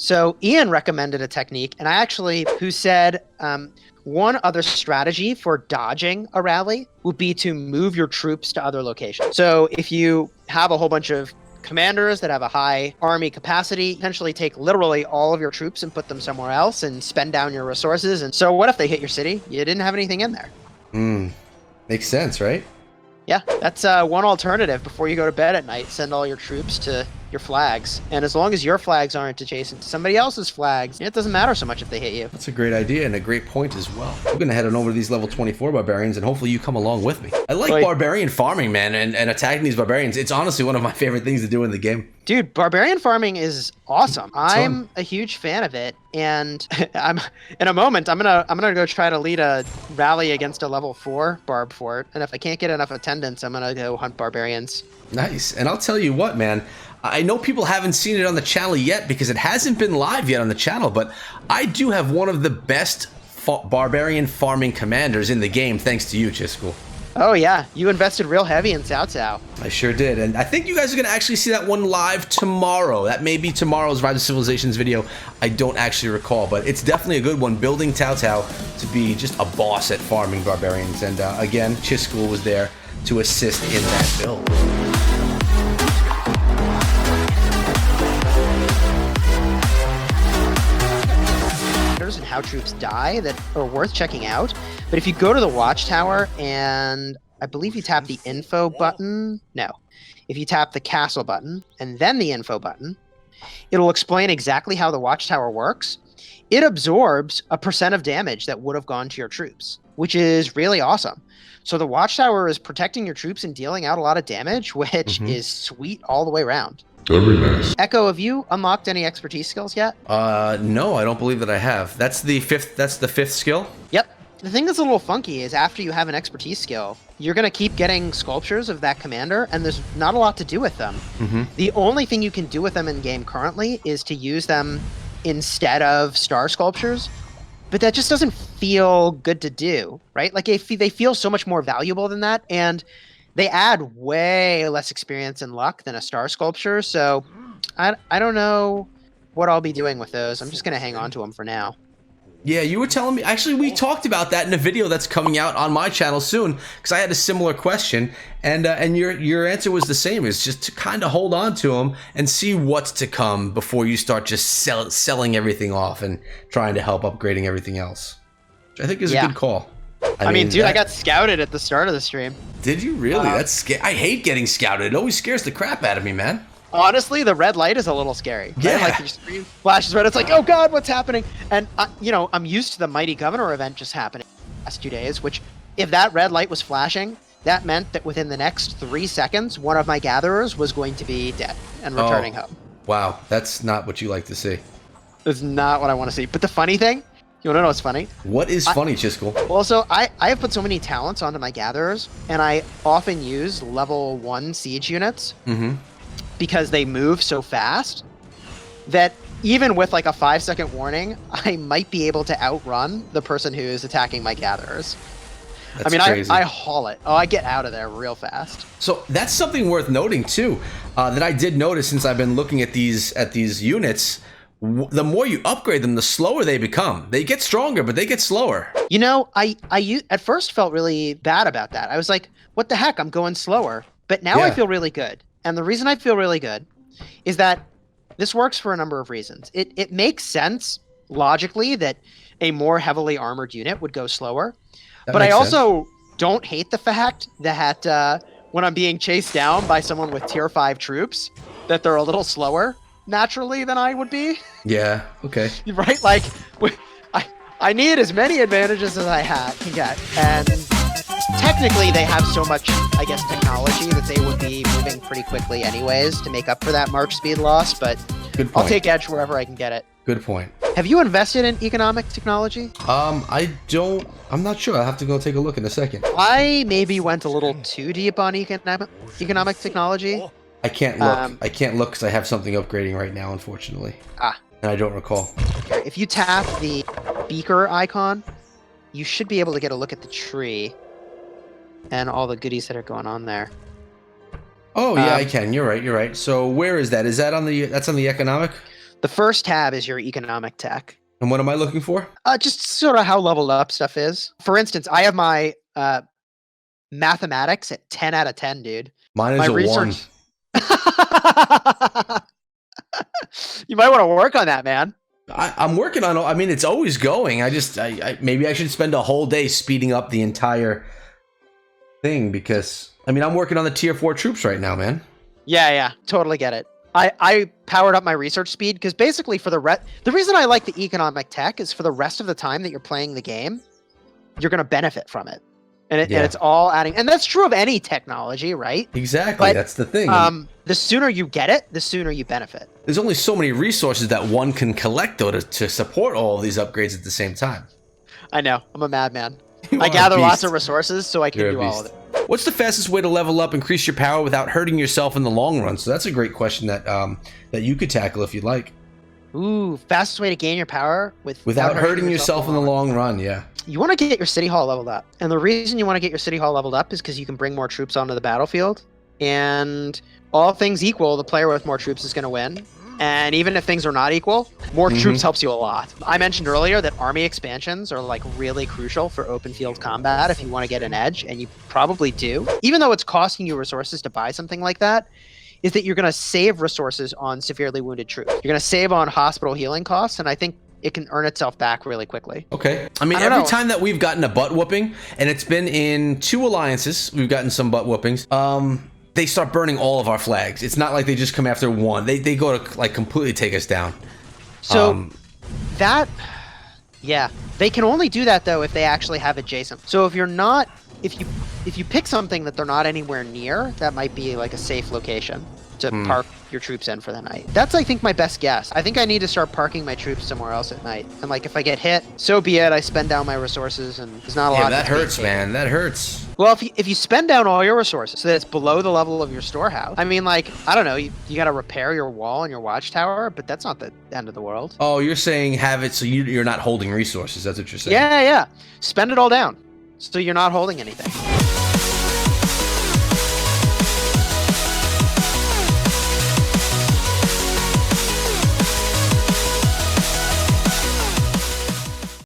So Ian recommended a technique, and who said one other strategy for dodging a rally would be to move your troops to other locations. So if you have a whole bunch of commanders that have a high army capacity, potentially take literally all of your troops and put them somewhere else and spend down your resources. And so what if they hit your city? You didn't have anything in there. Makes sense, right? Yeah, that's one alternative before you go to bed at night. Send all your troops to your flags. And as long as your flags aren't adjacent to somebody else's flags, it doesn't matter so much if they hit you. That's a great idea and a great point as well. I'm going to head on over to these level 24 barbarians, and hopefully you come along with me. I like barbarian farming, man, and attacking these barbarians. It's honestly one of my favorite things to do in the game. Dude, barbarian farming is awesome. I'm a huge fan of it, and I'm in a moment I'm gonna go try to lead a rally against a level 4 barb fort, and if I can't get enough attendance, I'm gonna go hunt barbarians. Nice. And I'll tell you what, man, I know people haven't seen it on the channel yet because it hasn't been live yet on the channel, but I do have one of the best barbarian farming commanders in the game, thanks to you, Chisgule. Oh yeah, you invested real heavy in Cao Cao. I sure did, and I think you guys are going to actually see that one live tomorrow. That may be tomorrow's Rise of Civilizations video. I don't actually recall, but it's definitely a good one, building Cao Cao to be just a boss at farming barbarians. And again, Chisgule was there to assist in that build. And how troops die that are worth checking out. But if you go to the watchtower and I believe you tap the info button. No, if you tap the castle button and then the info button, it'll explain exactly how the watchtower works. It absorbs a % of damage that would have gone to your troops, which is really awesome. So the watchtower is protecting your troops and dealing out a lot of damage, which is sweet all the way around. Very nice. Echo, have you unlocked any expertise skills yet? No, I don't believe that I have. That's the fifth skill? Yep. The thing that's a little funky is after you have an expertise skill, you're going to keep getting sculptures of that commander, and there's not a lot to do with them. The only thing you can do with them in game currently is to use them instead of star sculptures, but that just doesn't feel good to do, right? Like they feel so much more valuable than that, and they add way less experience and luck than a star sculpture, so I don't know what I'll be doing with those. I'm just going to hang on to them for now. Yeah, you were telling me, actually we talked about that in a video that's coming out on my channel soon, because I had a similar question, and your answer was the same, is just to kind of hold on to them and see what's to come before you start just selling everything off and trying to help upgrading everything else, which I think is a good call. I mean, dude, I got scouted at the start of the stream. Did you really? That's scary. I hate getting scouted. It always scares the crap out of me, man. Honestly, the red light is a little scary. Right? Yeah. Like your screen flashes red. It's like, oh god, what's happening? And you know, I'm used to the Mighty Governor event just happening the last 2 days. Which, if that red light was flashing, that meant that within the next 3 seconds, one of my gatherers was going to be dead and returning home. Wow, that's not what you like to see. That's not what I want to see. But the funny thing. You want to know what's funny? What is funny, Chisgule? Well, so I have put so many talents onto my gatherers, and I often use level 1 siege units because they move so fast that even with like a 5-second warning, I might be able to outrun the person who is attacking my gatherers. That's crazy. I haul it. Oh, I get out of there real fast. So that's something worth noting too, that I did notice since I've been looking at these units. The more you upgrade them, the slower they become. They get stronger, but they get slower. You know, I at first felt really bad about that. I was like, what the heck? I'm going slower. But now I feel really good. And the reason I feel really good is that this works for a number of reasons. It makes sense logically that a more heavily armored unit would go slower. But I also don't hate the fact that when I'm being chased down by someone with tier 5 troops, that they're a little slower naturally than I would be. Yeah, okay. Right? Like, I need as many advantages as I can get. And technically they have so much, I guess, technology that they would be moving pretty quickly anyways to make up for that march speed loss, but I'll take edge wherever I can get it. Good point. Have you invested in economic technology? I'm not sure. I'll have to go take a look in a second. I maybe went a little too deep on economic technology. I can't look. I can't look because I have something upgrading right now, unfortunately. And I don't recall. If you tap the beaker icon, you should be able to get a look at the tree and all the goodies that are going on there. Oh yeah, I can. You're right. So where is that? Is that on the? That's on the economic. The first tab is your economic tech. And what am I looking for? Just sort of how leveled up stuff is. For instance, I have my mathematics at 10 out of 10, dude. Mine is My a research... 1. You might want to work on that, man. I'm working on. I mean, it's always going. Maybe I should spend a whole day speeding up the entire thing because I mean I'm working on the tier 4 troops right now, man. Yeah, totally get it. I powered up my research speed because basically for the reason I like the economic tech is for the rest of the time that you're playing the game, you're going to benefit from it. And it's all adding, and that's true of any technology, right? Exactly, that's the thing. The sooner you get it, the sooner you benefit. There's only so many resources that one can collect, though, to support all of these upgrades at the same time. I know, I'm a madman. I gather lots of resources so I can do all of it. What's the fastest way to level up, increase your power without hurting yourself in the long run? So that's a great question that that you could tackle if you'd like. Ooh, fastest way to gain your power without hurting yourself in the long run, yeah. You want to get your city hall leveled up. And the reason you want to get your city hall leveled up is because you can bring more troops onto the battlefield. And all things equal, the player with more troops is going to win. And even if things are not equal, more troops helps you a lot. I mentioned earlier that army expansions are like really crucial for open field combat if you want to get an edge, and you probably do. Even though it's costing you resources to buy something like that, is that you're going to save resources on severely wounded troops. You're going to save on hospital healing costs, and I think it can earn itself back really quickly. Okay. I mean, every time that we've gotten a butt whooping, and it's been in 2 alliances, we've gotten some butt whoopings, they start burning all of our flags. It's not like they just come after one. They go to like completely take us down. So yeah, they can only do that though if they actually have adjacent. So if you pick something that they're not anywhere near, that might be like a safe location to park your troops in for the night. That's, I think, my best guess. I think I need to start parking my troops somewhere else at night. And like, if I get hit, so be it. I spend down my resources, and there's not a lot. Yeah, that hurts, man. That hurts. Well, if you spend down all your resources so that it's below the level of your storehouse, I mean, like, I don't know, you got to repair your wall and your watchtower, but that's not the end of the world. Oh, you're saying have it so you're not holding resources. That's what you're saying. Yeah. Spend it all down so you're not holding anything.